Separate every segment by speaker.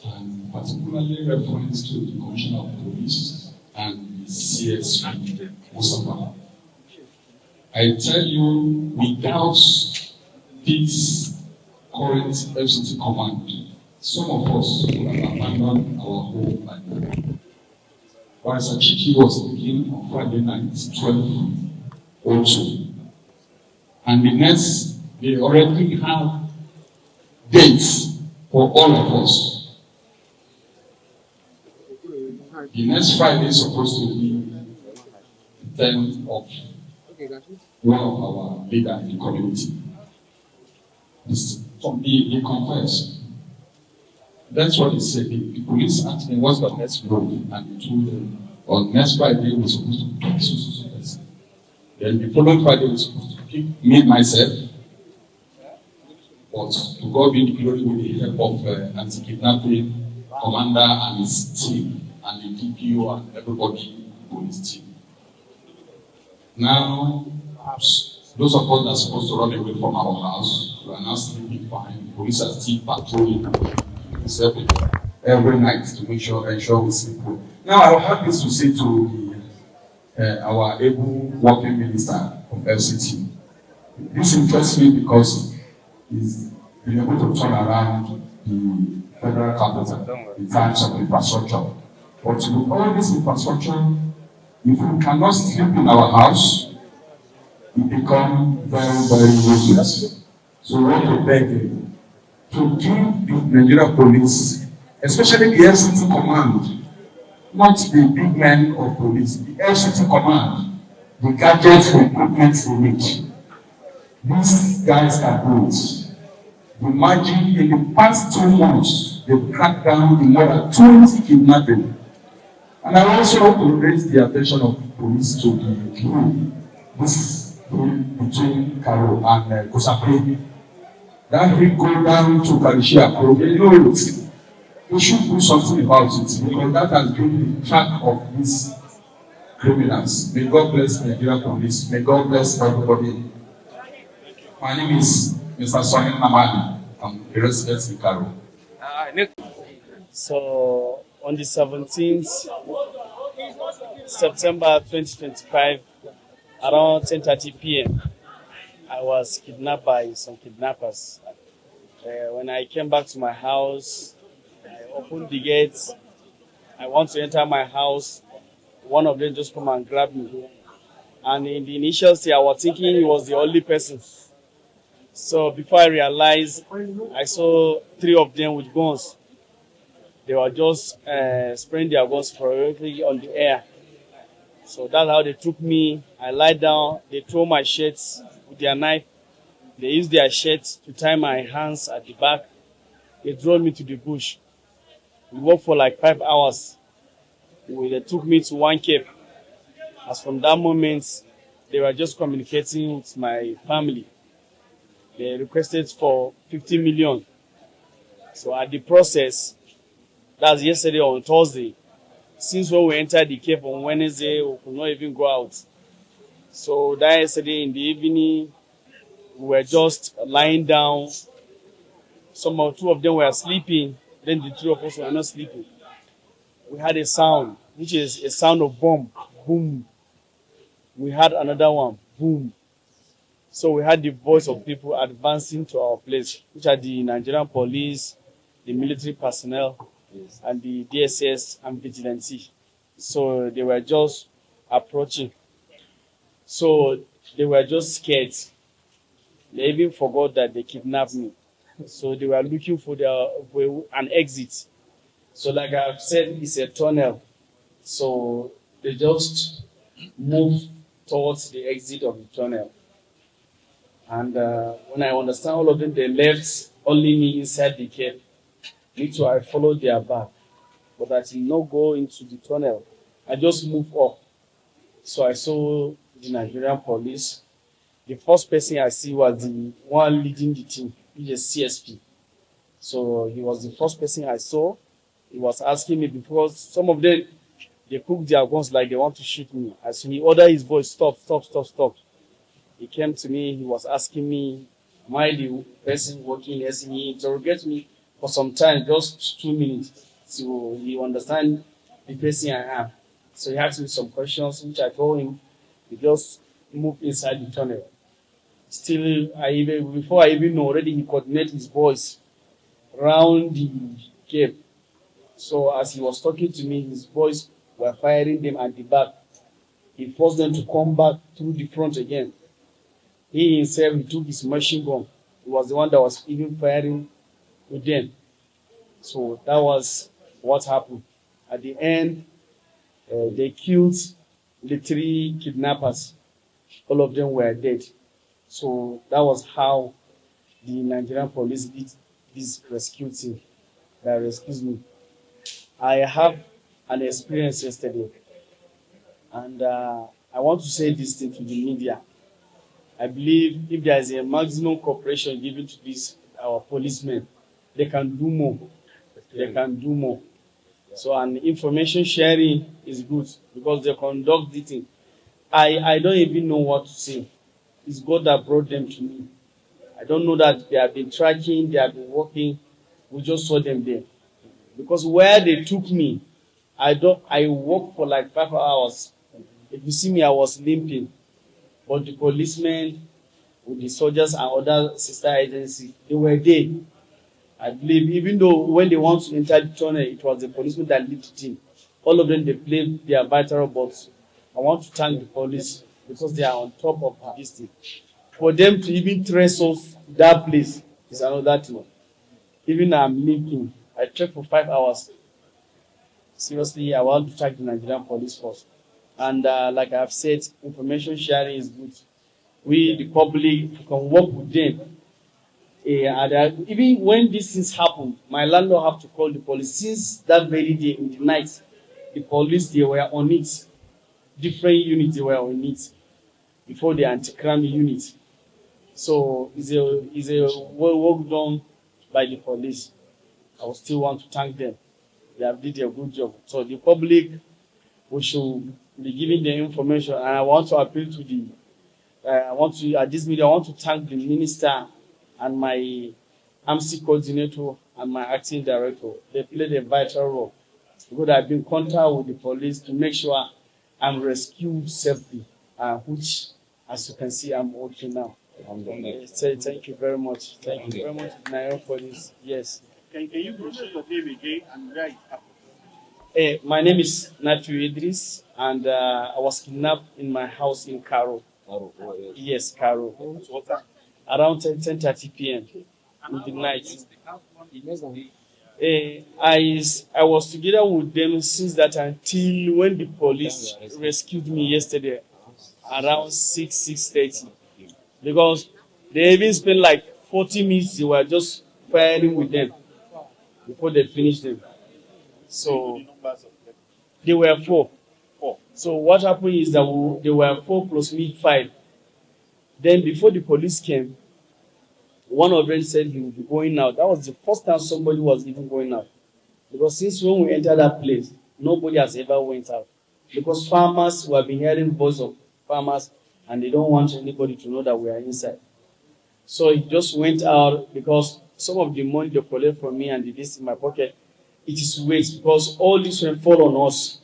Speaker 1: and particularly reference to the Commissioner of Police and the CSP, Mustafa. I tell you, without this current FCT command, some of us would have abandoned our home by now. Whereas Achiki was speaking on Friday night, 12:02. And the next, they already have dates for all of us. The next Friday is supposed to be the 10th of one of our leaders in the community. He confessed. That's what he said. The police asked him, what's the next move? And he told them, on next Friday, we're supposed to pick so person. Then the following Friday, we're supposed to pick me, myself. But to God be the glory with the help of anti-kidnapping commander and his team, and the DPO and everybody in the police team. Now, those of us that are supposed to run away from our house, we are now sleeping fine. The police are still patrolling every night to ensure we sleep well. Now, I have this to say to our able working minister of FCT. This interests me because he's been able to turn around the federal capital in terms of infrastructure. But with all this infrastructure, if we cannot sleep in our house, it becomes very, very useless. So we want to beg him to give the Nigerian police, especially the FCT command, not the big men of police, the FCT command, the gadgets and equipment they need. These guys can do it. Imagine in the past 2 months, they've cracked down in more than 20 kidnapping. And I also want to raise the attention of the police to the hill, this hill between Karo and Kosapre. That hill go down to Kalishia, they know it. We should do something about it because that has been the track of these criminals. May God bless Nigerian police. May God bless everybody. My name is Mr. Sonny Namadi. I'm a resident in Karo.
Speaker 2: So on the 17th September 2025, around 10:30 p.m., I was kidnapped by some kidnappers. When I came back to my house, I opened the gates. I want to enter my house. One of them just come and grab me. And in the initial stage, I was thinking he was the only person. So before I realized, I saw 3 of them with guns. They were just spraying their guns periodically on the air. So that's how they took me. I lied down. They threw my shirts with their knife. They used their shirts to tie my hands at the back. They drove me to the bush. We worked for like 5 hours. They took me to one cave. As from that moment, they were just communicating with my family. They requested for 50 million. So at the process, that's yesterday on Thursday. Since when we entered the cave on Wednesday, we could not even go out. So that yesterday in the evening, we were just lying down. 2 of them were sleeping. Then the 3 of us were not sleeping. We had a sound, which is a sound of bomb. Boom. We had another one. Boom. So we had the voice of people advancing to our place, which are the Nigerian police, the military personnel, and the DSS and vigilante. So they were just approaching. So they were just scared. They even forgot that they kidnapped me. So they were looking for an exit. So like I've said, it's a tunnel. So they just moved towards the exit of the tunnel. And when I understand all of them, they left only me inside the cave. Me too, I followed their back. But I did not go into the tunnel. I just moved up. So I saw the Nigerian police. The first person I see was the one leading the team, which is CSP. So he was the first person I saw. He was asking me because some of them, they cooked their guns like they want to shoot me. As he ordered his voice, stop, stop, stop, stop. He came to me, he was asking me, am I the person working as he interrogated me for some time, just 2 minutes, so he understand the person I am. So he asked me some questions, which I told him. He just moved inside the tunnel. Still, before I even know, already he coordinated his boys round the cave. So as he was talking to me, his boys were firing them at the back. He forced them to come back through the front again. He himself, he took his machine gun. He was the one that was even firing with them. So that was what happened. At the end, they killed the 3 kidnappers. All of them were dead. So that was how the Nigerian police did this rescue team that rescued me. I have an experience yesterday, and I want to say this thing to the media. I believe if there is a maximum cooperation given to these our policemen, they can do more. They can do more. So, and information sharing is good because they conduct the thing. I don't even know what to say. It's God that brought them to me. I don't know that they have been tracking, they have been working. We just saw them there. Because where they took me, I worked for like 5 hours. If you see me, I was limping. But the policemen, with the soldiers and other sister agencies, they were there. I believe, even though when they want to enter the tunnel, it was the policemen that lead the team. All of them, they played their vital roles. I want to thank the police because they are on top of this thing. For them to even trace us that place is another thing. Even I'm limping. I trekked for 5 hours. Seriously, I want to thank the Nigerian police force. And like I've said, information sharing is good. We, the public, can work with them. Even when these things happen, my landlord have to call the police. Since that very day in the night, the police, they were on it. Different units, they were on it before the anti-crime unit. So it's a work done by the police. I would still want to thank them. They have did a good job. So the public, we should be giving the information. And I want to appeal to at this meeting, I want to thank the minister and my AMC coordinator and my acting director. They played a vital role. Because I've been in contact with the police to make sure I'm rescued safely, which, as you can see, I'm okay now. Thank you very much. Thank you very much, Nayo, for this. Yes.
Speaker 3: Can you mention your name again and where it happened?
Speaker 2: My name is Nafi Idris, and I was kidnapped in my house in Karo. Yes, Karo. Around 10:30 p.m. in the night. I was together with them since that until when the police rescued me yesterday, around 6:30. Because they even spent like 40 minutes, they were just firing with them before they finished them. So they were 4. So what happened is that they were 4 plus me 5. Then before the police came, one of them said he would be going out. That was the first time somebody was even going out. Because since when we entered that place, nobody has ever went out. Because farmers, we have been hearing voice of farmers, and they don't want anybody to know that we are inside. So he just went out because some of the money they collect from me and this in my pocket, it is waste because all this will fall on us.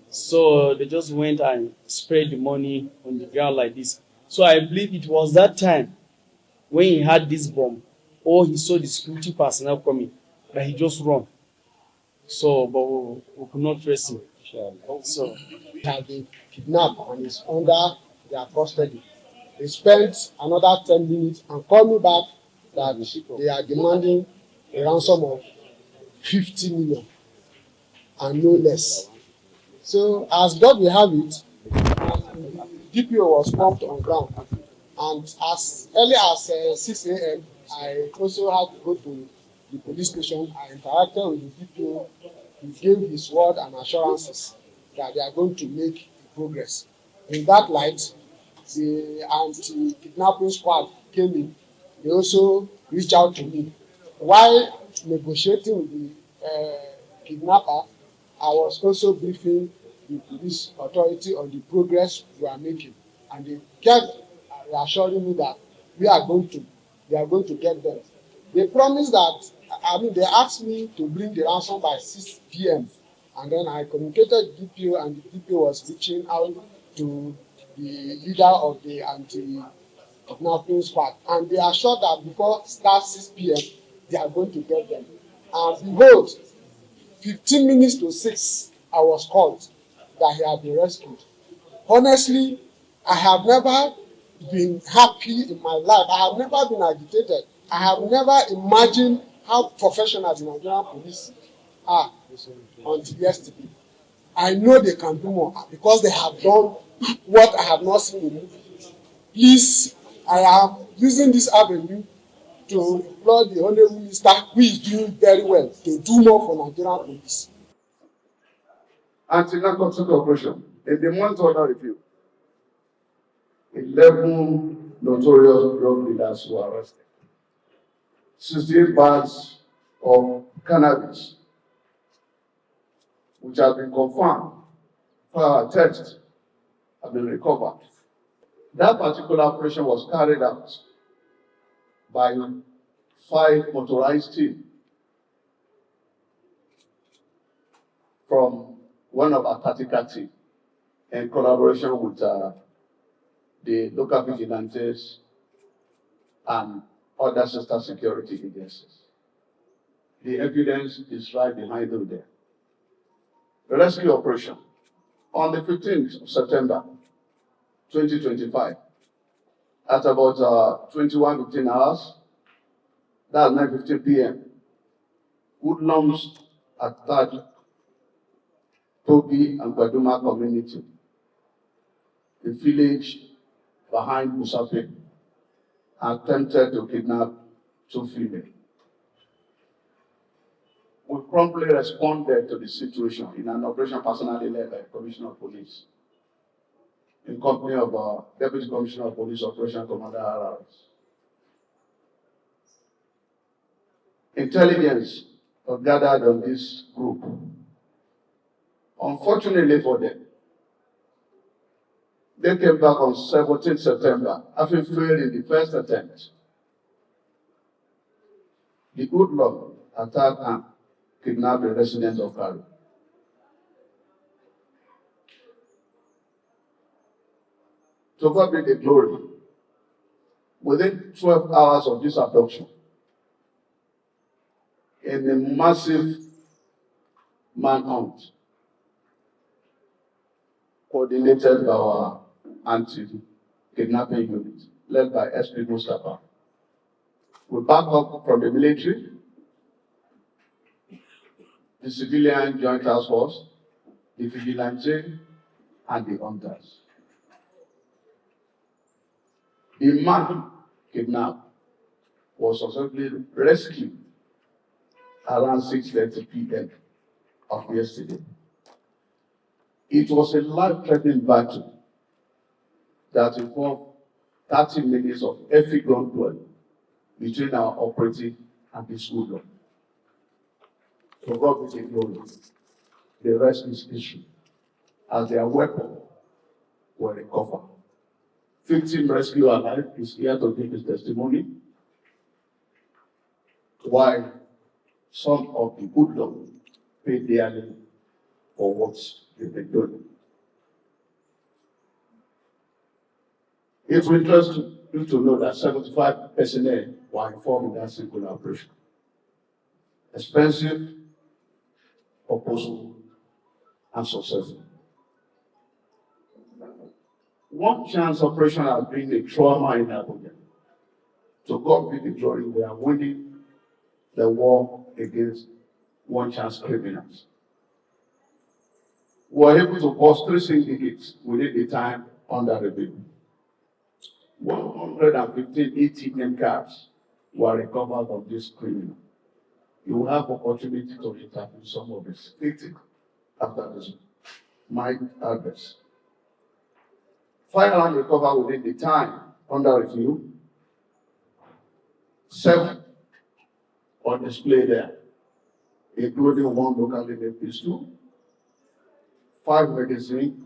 Speaker 2: So they just went and spread the money on the ground like this. So I believe it was that time when he had this bomb, or he saw the security personnel coming, that he just run. So, but we could not trace him. So
Speaker 4: He has been kidnapped and is under their custody. They spent another 10 minutes and called me back that they are demanding a ransom of 50 million and no less. So, as God will have it, DPO was pumped on ground. And as early as 6 a.m., I also had to go to the police station. I interacted with the DPO. He gave his word and assurances that they are going to make progress. In that light, the anti-kidnapping squad came in. They also reached out to me. While negotiating with the kidnapper, I was also briefing the police authority on the progress we are making. And they kept assuring me that they are going to get them. They promised that I mean, they asked me to bring the ransom by 6 p.m. And then I communicated with DPO, and the DPO was reaching out to the leader of the anti-kidnapping squad. And they assured that before start 6 p.m., they are going to get them. And behold, 15 minutes to 6, I was called that he had been rescued. Honestly, I have never been happy in my life. I have never been agitated. I have never imagined how professional the Nigerian police are until yesterday. I know they can do more because they have done what I have not seen in movies. Please, I am using this avenue to implore the Honourable Minister, who is doing very well, to do more for Nigerian police.
Speaker 5: Anti-narcotic operation. In the month under review, 11 notorious drug dealers were arrested. 68 bags of cannabis, which have been confirmed for our test, have been recovered. That particular operation was carried out by 5 motorized teams from one of our tactical teams in collaboration with the local vigilantes and other sister security agencies. The evidence is right behind them there. The rescue operation on the 15th of September 2025 at about 21:15 hours, that's 9:15 p.m. Woodlands attacked Tobi and Kwaduma community, the village behind Musape, attempted to kidnap 2 females. We promptly responded to the situation in an operation personally led by Commissioner of Police, in company of Deputy Commissioner of Police Operation Commander Harris. Intelligence was gathered on this group. Unfortunately for them, they came back on 17 September, having failed in the first attempt. The hoodlum attacked and kidnapped the residents of Karo. To God be the glory. Within 12 hours of this abduction, in a massive manhunt coordinated by our anti-kidnapping unit, led by SP Mustafa, we back up from the military, the civilian joint task force, the vigilante, and the hunters. The man kidnapped was successfully rescued around 6:30 p.m. of yesterday. It was a life-threatening battle that involved 30 minutes of heavy gun duel between our operative and the school law. So God be the glory. The rest is history, as their weapons were recovered. Victim rescue alive is here to give his testimony, while some of the hoodlums paid dearly for what they've been doing. It will interest you to know that 75 personnel were involved in that single operation. Expensive, purposeful, and successful. One chance operation has been a trauma in Abuja. To God be the glory, we are winning the war against one chance criminals. We were able to bust 3 syndicates within the time under review. 115 ATM cards were recovered of this criminal. You will have opportunity to interview some of his victims after this might address. Firearm recovered within the time under review. 7 on display there, including 1 locally made pistol, 5 magazines,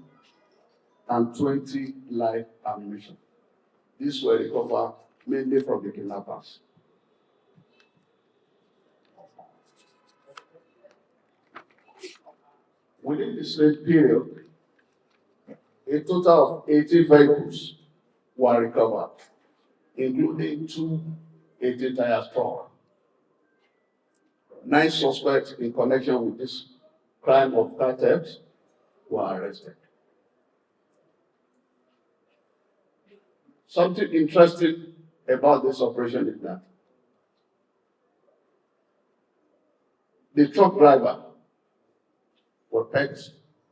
Speaker 5: and 20 live ammunition. These were recovered mainly from the kidnappers. Within the same period, a total of 80 vehicles were recovered, including 2 80-tire trucks. 9 suspects in connection with this crime of car theft were arrested. Something interesting about this operation is that the truck driver was part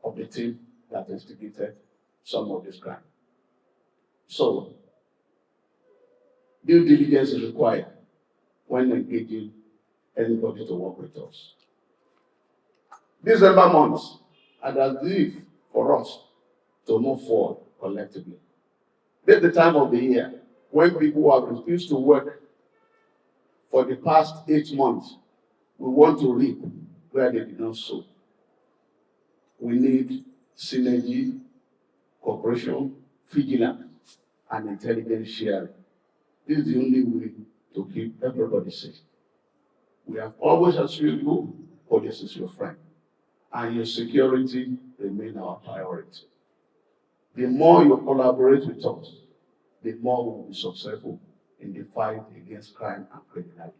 Speaker 5: of the team that instigated some of this crime. So, due diligence is required when engaging anybody to work with us. December months are the leave for us to move forward collectively. This is the time of the year when people have refused to work for the past 8 months. We want to reap where they did not sow. We need synergy, cooperation, vigilance, and intelligence sharing. This is the only way to keep everybody safe. We have always assured you, police is your friend, and your security remains our priority. The more you collaborate with us, the more we will be successful in the fight against crime and criminality.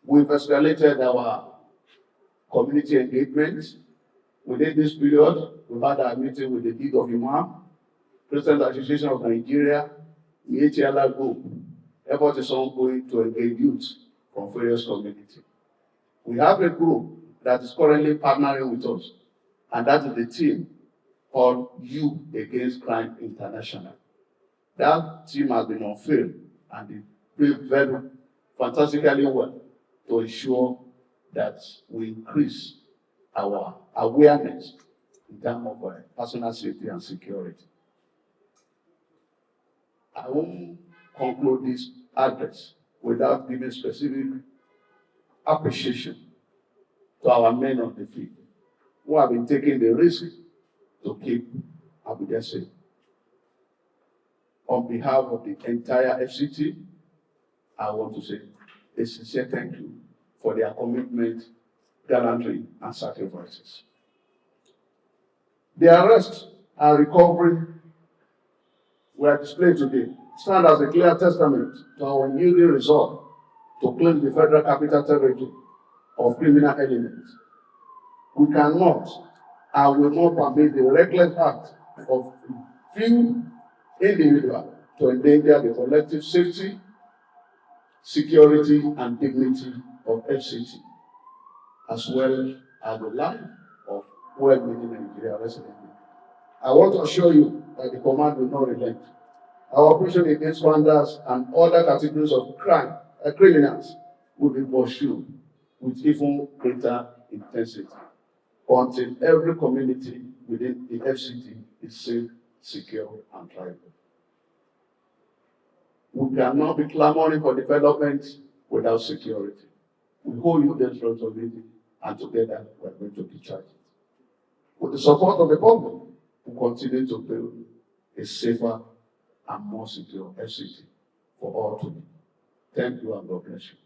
Speaker 5: We've escalated our community engagement. Within this period, we've had a meeting with the League of Imam, Christian Association of Nigeria, the HLR Group. Effort is ongoing to engage youth from various communities. We have a group that is currently partnering with us, and that is the team called You Against Crime International. That team has been on field, and they do very fantastically well to ensure that we increase our awareness in terms of personal safety and security. I won't conclude this address without giving specific appreciation to our men on the field who have been taking the risk to keep Abuja safe. On behalf of the entire FCT, I want to say a sincere thank you for their commitment, gallantry, and sacrifices. The arrest and recovery we are displayed today stand as a clear testament to our unyielding resolve to claim the Federal Capital Territory of criminal elements. We cannot and will not permit the reckless act of few individuals to endanger the collective safety, security, and dignity of FCT, as well as the life of well-meaning Nigeria residents. I want to assure you that the command will not relent. Our operation against funders and other categories of criminals will be pursued with even greater intensity until every community within the FCT is safe, secure, and thriving. We cannot be clamoring for development without security. We hold you this responsibility, and together we are going to discharge it. With the support of the public, we continue to build a safer and more secure FCT for all to be. Thank you and God bless you.